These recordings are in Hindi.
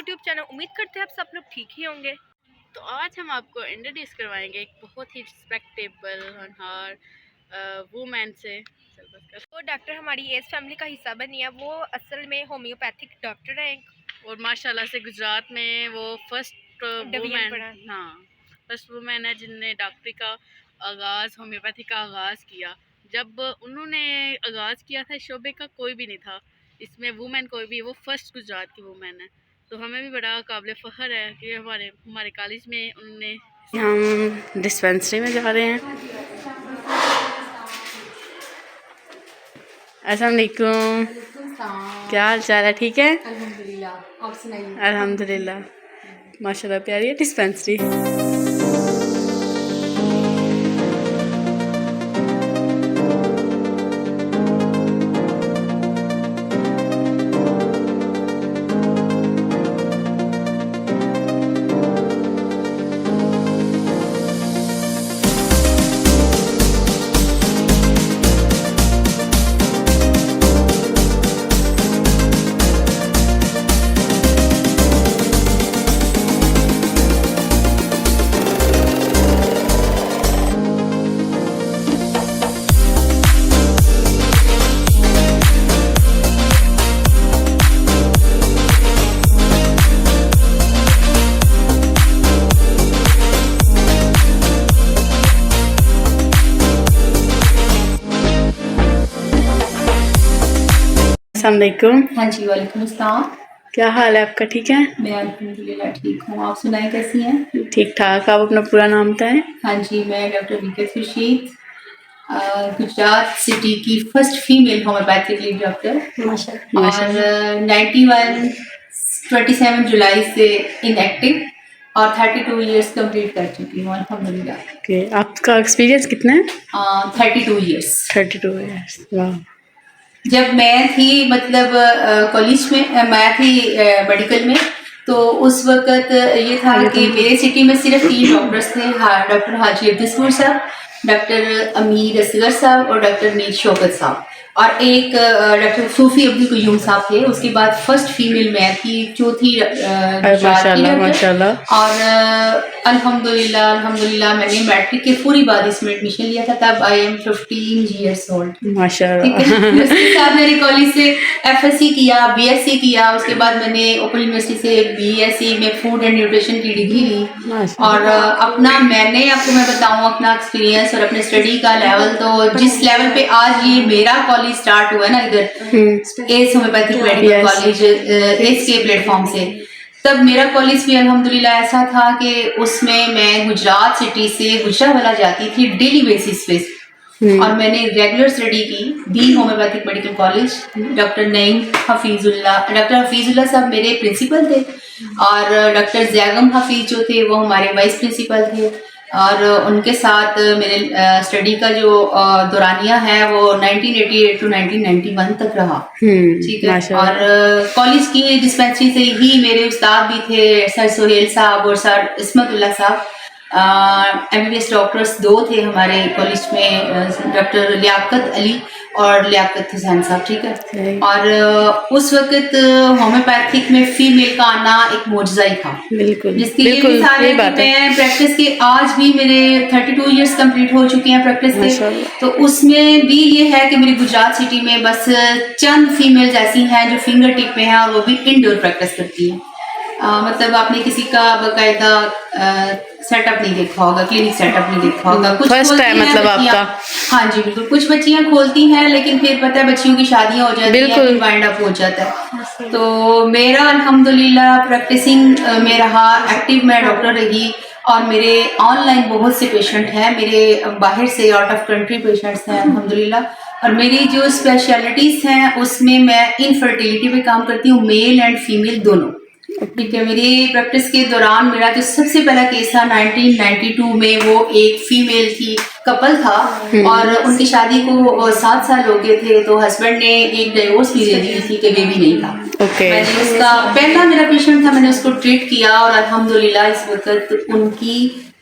YouTube channel. उम्मीद करते हैं आप सब लोग ठीक ही होंगे। तो आज हम आपको इंट्रोड्यूस करवाएंगे एक बहुत ही रिस्पेक्टेबल हर वूमेन से। वो डॉक्टर हमारी एस फैमिली का हिस्सा बनी है। वो असल में होम्योपैथिक डॉक्टर है और माशाल्लाह से गुजरात में वो फर्स्ट वूमेन है जिनने डॉक्टरी का आगाज़, होम्योपैथी का आगाज़ किया। जब उन्होंने आगाज़ किया था, शोबे का कोई भी नहीं था, इसमें वूमेन कोई भी, वो फर्स्ट गुजरात की वूमेन है। तो हमें भी बड़ा काबिल फ़ख्र है कि हमारे कॉलेज में उन्होंने। हम डिस्पेंसरी में जा रहे हैं। अस्सलाम वालेकुम, क्या हाल चाल है? ठीक है, अल्हम्दुलिल्लाह। आप सुनाइए। अल्हम्दुलिल्लाह। माशाल्लाह प्यारी है डिस्पेंसरी। अस्सलामुअलैकुम। हाँ जी, वालेकुम अस्सलाम। क्या हाल है आपका? ठीक है, मैं अल्हम्दुलिल्लाह ठीक हूँ। आप सुनाएं कैसी हैं? ठीक ठाक। आप अपना पूरा नाम बताएं। हाँ जी, मैं डॉक्टर विकेट खुर्शीद, गुजरात सिटी की first female homeopathic lead doctor, और 27 जुलाई से इनएक्टिव और 32 इयर्स कंप्लीट कर चुकी हूँ अल्हम्दुलिल्लाह। ओके, आपका एक्सपीरियंस कितना है? 32 इयर्स। 32 इयर्स। वाह। जब मैं थी मतलब कॉलेज में, मैं थी मेडिकल में, तो उस वक्त ये था कि मेरे सिटी में सिर्फ 3 डॉक्टर्स थे। डॉक्टर हाजी अब्दुल साहब, डॉक्टर अमीर असगर साहब और डॉक्टर मीर शौकत साहब, और एक डॉक्टर सूफी अब्दुल कयूम साहब थे। उसके बाद फर्स्ट फीमेल मैं थी, चौथी माशाल्लाह। और अल्हम्दुलिल्लाह मैंने मैट्रिक के पूरी बाद इसमें एडमिशन लिया था। तब आई एम 15 इयर्स ओल्ड। माशाल्लाह। उसके साथ मैंने कॉलेज से एफएससी किया, बीएससी किया। उसके बाद मैंने ओपन यूनिवर्सिटी से बीएससी में फूड एंड न्यूट्रिशन की डिग्री ली। और मैंने आपको मैं बताऊं अपना एक्सपीरियंस और अपने स्टडी का लेवल, तो जिस लेवल पे आज ये मेरा कॉलेज स्टार्ट हुआ है ना, इधर S homeopathic medical college S के प्लेटफॉर्म से, तब मेरा कॉलेज भी अल्हम्दुलिल्लाह ऐसा था कि उसमें मैं गुजरात सिटी से गुजरावाला जाती थी डेली बेसिस पे। और मैंने रेगुलर स्टडी की the homeopathic medical college. Doctor Hafeezullah साहब मेरे प्रिंसिपल थे, और डॉक्टर जैगम हफीज जो थे वो हमारे वाइस प्रिंसिपल थे। और उनके साथ मेरे स्टडी का जो दौरानिया है वो 1988 टू 1991 तक रहा। ठीक है। और कॉलेज की डिस्पेंसरी से ही मेरे उस्ताद भी थे, सर सोहेल साहब और सर इस्मतुल्लाह साहब। MBBS डॉक्टर्स 2 थे हमारे कॉलेज में, डॉक्टर लियाकत अली और लियाकत हुसैन साहब। ठीक है। और उस वक्त होम्योपैथिक में फीमेल का आना एक मौजज़ा ही था। बिल्कुल, जिसकी ये मिसाल है कि मैं प्रैक्टिस के आज भी मेरे 32 इयर्स कंप्लीट हो चुके हैं प्रैक्टिस के। तो उसमें भी ये है कि मेरी गुजरात सिटी में बस चंद फीमेल्स ऐसी हैं जो फिंगर टिप पे हैं, और वो भी इंडोर प्रैक्टिस करती हैं। मतलब आपने किसी का बाकायदा सेटअप नहीं देखा होगा, क्लिनिक सेटअप नहीं देखा होगा। कुछ फर्स्ट टाइम मतलब आपका? हाँ जी बिल्कुल। कुछ बच्चियां खोलती हैं, लेकिन फिर पता है बच्चियों की शादियां हो जाती हैं, फिर वाइंड अप हो जाता है। तो मेरा अल्हम्दुलिल्लाह प्रैक्टिसिंग में रहा, एक्टिव मैं डॉक्टर रही, और मेरे ऑनलाइन बहुत से पेशेंट हैं, मेरे बाहर से आउट ऑफ कंट्री पेशेंट्स हैं अल्हम्दुलिल्लाह। और मेरी जो स्पेशलिटीज़ हैं उसमें मैं इनफर्टिलिटी पे काम करती हूँ, मेल एंड फीमेल दोनों। ठीक है। मेरी प्रैक्टिस के दौरान मेरा जो सबसे पहला केस था 1992 में, वो एक फीमेल थी, कपल था, और उनकी शादी को 7 साल हो गए थे। तो हस्बैंड ने एक डिवोर्स भी दे दी थी कि बेबी नहीं था। मैंने उसका पहला मेरा पेशेंट था, मैंने उसको ट्रीट किया, और अल्हम्दुलिल्लाह इस वक्त उनकी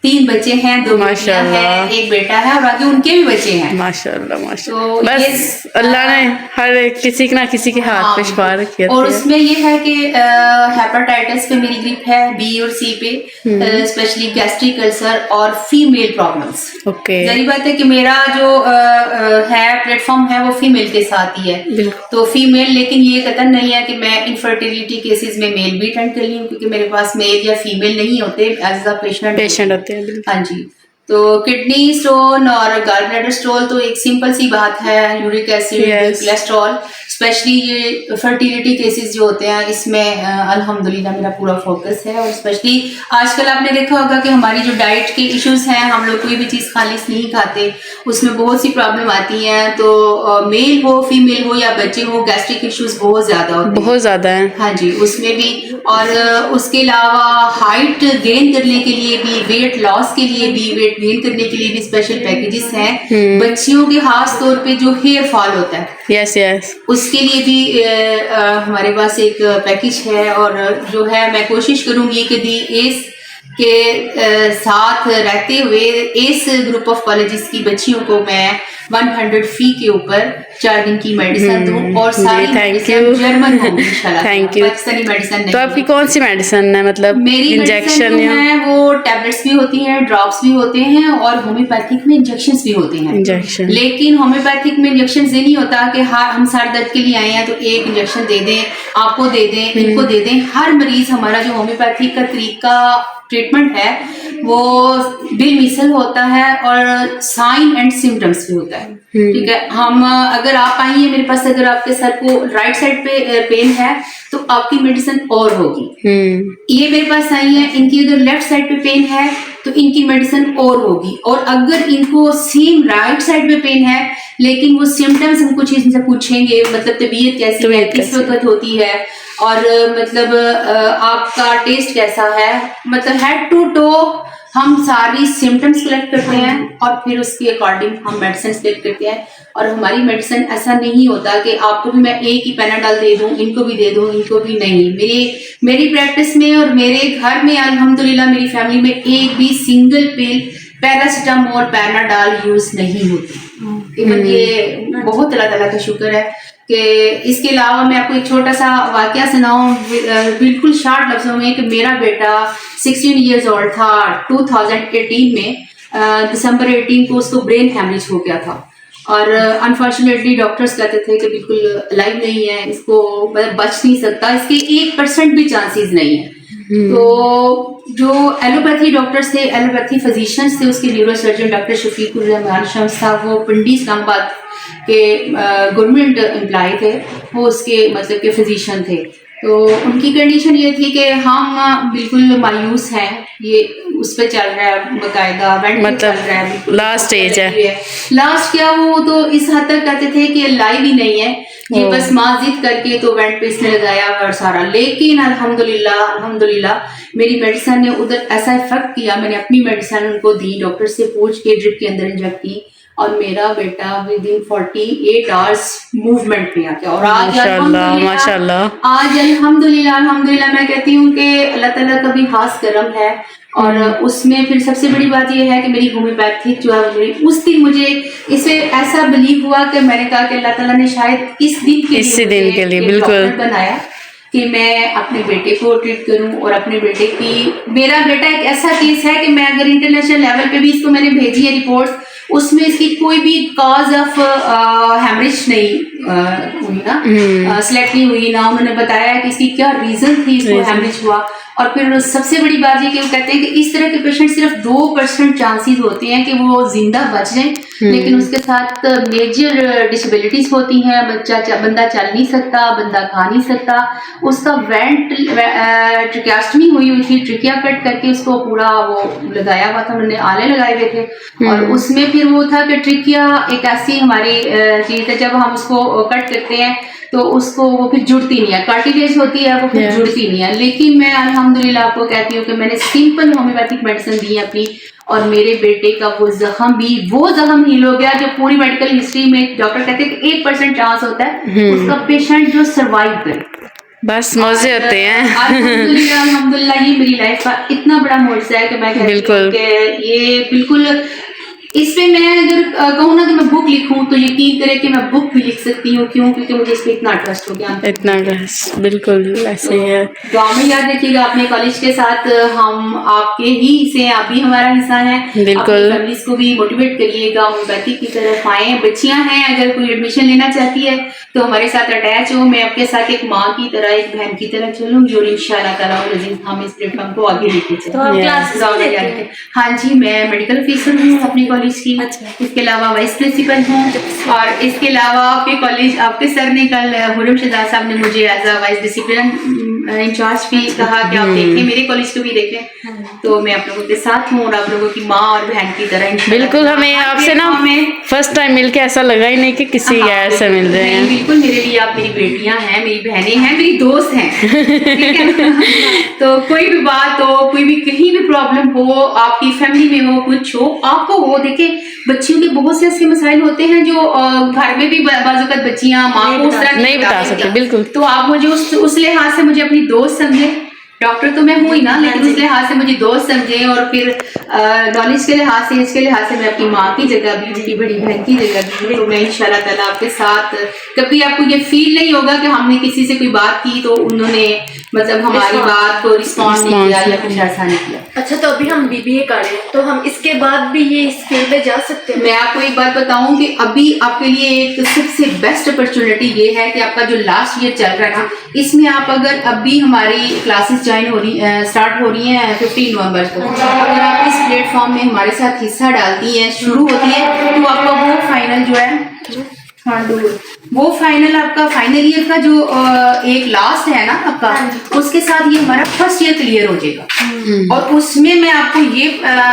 3 बच्चे हैं, 2 बेटियां माशाल्लाह। हैं, 1 बेटा है और आगे उनके भी बच्चे हैं। माशाल्लाह माशाल्लाह। तो बस अल्लाह ने हर किसी के ना किसी के हाथ पे शिफा रखी और होती है। उसमें ये है कि हेपेटाइटिस पे मेरी ग्रिप है, बी और सी पे, स्पेशली गैस्ट्रिक अल्सर और फीमेल प्रॉब्लम्स। ओके जाहिर बात है कि मेरा जो है प्लेटफॉर्म है वो फीमेल के साथ ही है, बिल्कुल। तो फीमेल, लेकिन ये कतन नहीं है कि मैं इनफर्टिलिटी केसेस में मेल भी अटेंड कर रही हूँ, क्योंकि मेरे पास मेल या फीमेल नहीं होते एज अ पेशेंट होते हैं बिल्कुल। हाँ जी। तो किडनी स्टोन और गॉल ब्लैडर स्टोन तो एक सिंपल सी बात है, uric acid, Yes. Cholesterol, specially ये फर्टिलिटी केसेस जो होते हैं इसमें अल्हम्दुलिल्लाह मेरा पूरा फोकस है। और स्पेशली आजकल आपने देखा होगा कि हमारी जो डाइट के इश्यूज हैं, हम लोग कोई भी चीज़ खालिस नहीं खाते, उसमें बहुत सी प्रॉब्लम आती हैं। तो मेल हो फीमेल हो या बच्चे हो, गैस्ट्रिक इश्यूज बहुत ज़्यादा होते हैं, बहुत ज़्यादा है। हाँ जी, उसमें भी। और उसके अलावा हाइट गेन करने के लिए भी, वेट लॉस के लिए भी, वेट गेन करने के लिए भी स्पेशल पैकेजेस हैं। बच्चियों के खास तौर पे जो हेयर फॉल होता है, यस यस, उसके लिए भी हमारे पास एक पैकेज है। और जो है मैं कोशिश करूंगी कि दी एस के साथ रहते हुए इस ग्रुप ऑफ कॉलेजेस की बच्चियों को मैं 100 फी के ऊपर 4 दिन की मेडिसिन दूं और सारी मेडिसिन जर्मन होंगी इंशाल्लाह। Thank you. पाकिस्तानी मेडिसिन नहीं। तो आपकी कौन सी मेडिसिन है, मतलब मेरी इंजेक्शन मेडिसिन या है वो टैबलेट्स भी होती हैं, ड्रॉप्स भी होते हैं और होम्योपैथिक में इंजेक्शंस भी होते हैं। इंजेक्शन? लेकिन होम्योपैथिक में इंजेक्शन ये नहीं होता कि हाँ हम सर दर्द के लिए आए हैं तो एक इंजेक्शन दे दें, आपको दे दें, इनको दे दें। हर मरीज, हमारा जो होम्योपैथिक का तरीका ट्रीटमेंट है वो बेमिसल होता है और साइन एंड सिम्टम्स भी होता है। ठीक है, हम अगर आप आई हैं मेरे पास, अगर आपके सर को राइट साइड पे पेन है तो आपकी मेडिसिन और होगी। ये मेरे पास आई है, इनकी अगर लेफ्ट साइड पे पेन है तो इनकी मेडिसिन और होगी। और अगर इनको सेम राइट साइड पे पेन है लेकिन वो सिम्टम्स हम कुछ इनसे पूछेंगे, मतलब तबीयत कैसी है, किस वक्त होती है, और मतलब आपका टेस्ट कैसा है, मतलब हेड टू टो हम सारी सिम्टम्स कलेक्ट करते हैं और फिर उसके अकॉर्डिंग हम मेडिसिन कलेक्ट करते हैं। और हमारी मेडिसिन ऐसा नहीं होता कि आपको भी मैं एक ही पैनाडॉल दे दूं, इनको भी दे दूं, इनको भी नहीं। मेरी प्रैक्टिस में और मेरे घर में अल्हम्दुलिल्लाह मेरी फैमिली में एक भी सिंगल पिल पैरासिटामोल पैनाडॉल यूज नहीं होती। इवन ये बहुत अल्लाह ताला का शुक्र है कि इसके अलावा मैं आपको एक छोटा सा वाकया सुनाऊं बिल्कुल शॉर्ट लफ्जों में कि मेरा बेटा 16 इयर्स ओल्ड था 2018 में, दिसंबर 18 को उसको ब्रेन हैमरेज हो गया था और अनफॉर्चुनेटली डॉक्टर्स कहते थे कि बिल्कुल लाइव नहीं है, इसको बच नहीं सकता, इसके 1% भी चांसेस नहीं है। तो जो एलोपैथी डॉक्टर्स थे, एलोपैथी फिजिशियंस थे, उसके न्यूरोसर्जन डॉक्टर शफीकुर रहमान शम्स था, वो पिंडी इस्लामाबाद के गवर्नमेंट एम्प्लॉय थे, वो उसके मतलब के फिजिशियन थे। तो उनकी कंडीशन ये थी कि हम बिल्कुल मायूस हैं, ये उस पर चल रहा है बकायदा, मतलब चल रहा है, लास्ट स्टेज है। लास्ट क्या, वो तो इस हद तक कहते थे कि लाइव ही नहीं है, ये बस माँ जिद करके तो वेंट पे इसने लगाया और सारा। लेकिन अल्हम्दुलिल्लाह मेरी मेडिसिन ने उधर ऐसा इफेक्ट किया, मैंने अपनी मेडिसिन उनको दी, डॉक्टर से पूछ के ड्रिप के अंदर इंजेक्ट की और मेरा बेटा विद इन 48 आवर्स मूवमेंट में आ गया। और आज माशाल्लाह आज अल्हम्दुलिल्लाह मैं कहती हूँ कि अल्लाह ताला का भी खास करम है। और उसमें फिर सबसे बड़ी बात यह है कि मेरी होम्योपैथिक जो है मेरी उस दिन मुझे इसे ऐसा बिलीव हुआ कि मैंने कहा कि अल्लाह ताला ने शायद इस दिन के लिए बिल्कुल बनाया कि मैं अपने बेटे को ट्रीट करूं। और अपने बेटे की, मेरा बेटा एक ऐसा केस है कि मैं अगर इंटरनेशनल लेवल पे भी इसको मैंने भेजी है रिपोर्ट्स, उसमें इसकी कोई भी कॉज ऑफ हेमरेज नहीं हुई ना, सिलेक्ट नहीं हुई ना, उन्होंने बताया कि इसकी क्या रीजन थी इसको हेमरेज हुआ। और फिर सबसे बड़ी बात ये कि वो कहते हैं कि इस तरह के पेशेंट सिर्फ 2% चांसेस होते हैं कि वो जिंदा बच जाएं, लेकिन उसके साथ मेजर डिसेबिलिटीज होती हैं, बंदा चल नहीं सकता, बंदा खा नहीं सकता। उसका ट्रिकियास्टमी हुई थी, ट्रिकिया कट करके उसको पूरा वो लगाया हुआ था, उन्होंने आले लगाए हुए थे। और उसमें फिर वो था कि ट्रिकिया एक ऐसी हमारी चीज है, जब हम उसको कट करते हैं तो उसको वो फिर जुड़ती नहीं है, कार्टिलेज होती है वो फिर जुड़ती नहीं है। लेकिन मैं अल्हम्दुलिल्लाह आपको कहती हूँ कि मैंने सिंपल होम्योपैथिक मेडिसिन दी है अपनी, और मेरे बेटे का वो जख्म हील हो गया जो पूरी मेडिकल हिस्ट्री में डॉक्टर कहते हैं कि 1% चांस होता है उसका पेशेंट जो सर्वाइव करे। बस मौजे होते हैं। अल्हम्दुलिल्लाह अल्हम्दुलिल्लाह, ये मेरी लाइफ का इतना बड़ा मोर्चा है कि मैं कहती हूँ बिल्कुल। कि ये बिल्कुल इस पे मैं अगर कहूँ ना कि मैं बुक लिखूं तो यकीन करें कि मैं बुक भी लिख सकती हूँ। क्यों? क्योंकि मुझे इस पे इतना ट्रस्ट हो गया। इतना बिल्कुल ऐसे ही है। दुआ में याद रखिएगा अपने कॉलेज के साथ, हम आपके ही हिस्से हैं, आप भी हमारा हिस्सा है। बिल्कुल। फैमिलीज को भी मोटिवेट करिएगा, होम्योपैथी की तरफ आए। बच्चियां हैं, अगर कोई एडमिशन लेना चाहती है तो हमारे साथ अटैच हो। मैं आपके साथ एक माँ की तरह, एक बहन की तरह चलूंगी और इंशाल्लाह ताला हम इस प्लेटफॉर्म को आगे लेके चलेंगे। हाँ जी, मैं मेडिकल ऑफिसर हूँ अपने कॉलेज की। इसके अलावा वाइस प्रिंसिपल हूँ। और इसके अलावा आपके कॉलेज, आपके सर ने कल, हुरम शहजाद साहब ने मुझे as a vice discipline incharge भी कहा कि आप देखें, मेरे कॉलेज को भी देखें। तो मैं आप लोगों के साथ हूँ और आप लोगों की माँ और बहन की तरह इंशाल्लाह। बिल्कुल, हमें आपसे ना फर्स्ट टाइम मिलके ऐसा लगा ही नहीं कि किसी गैर से मिल रहे हैं। बिल्कुल, मेरे लिए आप मेरी बेटियां हैं, मेरी बहनें हैं, मेरी दोस्त हैं। ठीक है ना? तो कोई भी बात हो, कोई भी कहीं भी प्रॉब्लम हो, आपकी फैमिली में हो, कुछ हो, आपको हो, देखिए बच्चियों के बहुत से ऐसे मसाइल होते हैं जो घर में भी बाज़ बच्चियां माँ को उस तरह नहीं बता सकते। बिल्कुल। तो आप मुझे उस लिहाज से मुझे अपनी दोस्त समझे। डॉक्टर तो मैं हूँ ही ना, लेकिन उस लिहाज से मुझे दोस्त समझे। और फिर नॉलेज के लिहाज से, इसके लिहाज से मैं अपनी माँ की जगह भी, उनकी बड़ी बहन की जगह भी। तो मैं इंशाल्लाह ताला आपके साथ, कभी आपको ये फील नहीं होगा कि हमने किसी से कोई बात की तो उन्होंने मतलब हमारी बात को रिस्पॉन्ड नहीं किया या कुछ ऐसा नहीं किया। अच्छा, तो अभी हम बीबीए कर रहे हैं, तो हम इसके बाद भी ये इस फील्ड में जा सकते हैं? मैं आपको एक बात बताऊं कि अभी आपके लिए एक सबसे बेस्ट अपॉर्चुनिटी ये है कि आपका जो लास्ट ईयर चल रहा है ना, इसमें आप अगर अभी हमारी क्लासेस ज्वाइन हो रही स्टार्ट हो रही हैं 15 नवंबर को, अगर आप इस प्लेटफॉर्म में हमारे साथ हिस्सा डालती हैं, शुरू होती है, तो आपका वो फाइनल जो है, वो फाइनल आपका फाइनल ईयर का जो एक लास्ट है ना आपका, उसके साथ ये हमारा फर्स्ट ईयर क्लियर हो जाएगा। और उसमें मैं आपको ये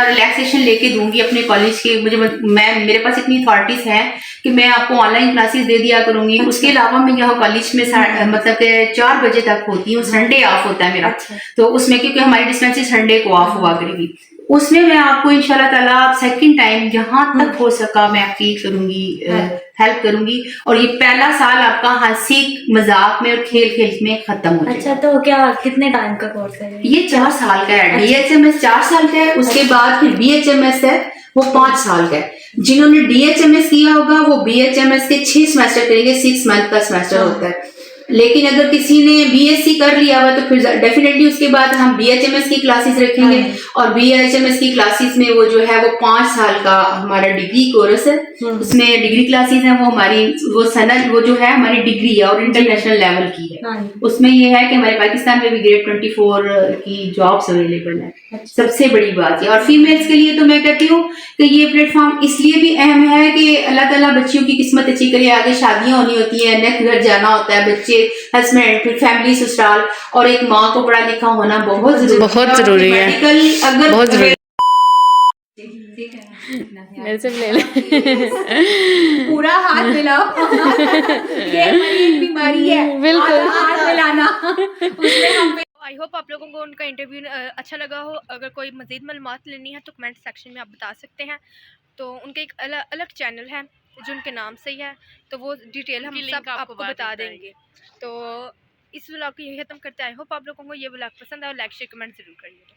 रिलैक्सेशन लेके दूंगी अपने कॉलेज के, मेरे पास इतनी अथॉरिटीज हैं कि मैं आपको ऑनलाइन क्लासेस दे दिया करूंगी। उसके अलावा मैं यहाँ कॉलेज में मतलब के 4 बजे तक होती हूँ, संडे ऑफ होता है मेरा। तो उसमें क्योंकि हमारी डिस्पेंसरी संडे को ऑफ हुआ करेगी, उसमें मैं आपको इंशाल्लाह ताला सेकंड टाइम जहां तक हो सका मैं आपकी करूंगी, हेल्प करूंगी। और ये पहला साल आपका हंसी मजाक में और खेल खेल में खत्म हो जाएगा। अच्छा, तो क्या कितने टाइम का कोर्स है ये 4 साल का है। DHMS 4 साल का है, उसके बाद फिर BHMS है, वो 5 साल का है। जिन्होंने DHMS किया होगा वो BHMS के 6 सेमेस्टर करेंगे, 6 मंथ का सेमेस्टर होता है। लेकिन अगर किसी ने BSc कर लिया हुआ तो फिर डेफिनेटली उसके बाद हम BHMS की क्लासेस रखेंगे। और BHMS की क्लासेस में वो जो है वो 5 साल का हमारा डिग्री कोर्स है। उसमें डिग्री क्लासेस हैं, वो हमारी वो सनद वो जो है हमारी डिग्री है और इंटरनेशनल लेवल की है। उसमें ये है कि हमारे पाकिस्तान में भी ग्रेड 24 की जॉब्स अवेलेबल है। सबसे बड़ी बात है। और फीमेल्स के लिए तो मैं कहती हूँ कि ये प्लेटफॉर्म इसलिए भी अहम है कि अल्लाह ताला बच्चियों की किस्मत अच्छी करे, आगे शादियां होनी होती है, नेक्स्ट घर जाना होता है, बच्चे, हस्बैंड, फिर फैमिली, ससुराल, और एक माँ को पढ़ा लिखा होना बहुत जरूरी है। मेडिकल अगर बहुत जरूरी। मेरे से ले ले पूरा हाथ मिलाओ। ये हमारी एक बीमारी है, बिल्कुल हाथ मिलाना। आई होप आप लोगों को उनका इंटरव्यू अच्छा लगा हो। अगर कोई मज़ीद मालूमात लेनी है तो कमेंट सेक्शन में आप बता सकते हैं। तो उनके एक अलग चैनल है जो उनके नाम से ही है, तो वो डिटेल हम सब आपको बता देंगे। तो इस व्लॉग को यही ख़त्म करते हैं। आई होप आप लोगों को ये व्लॉग पसंद आए। लाइक शेयर कमेंट ज़रूर करिएगा।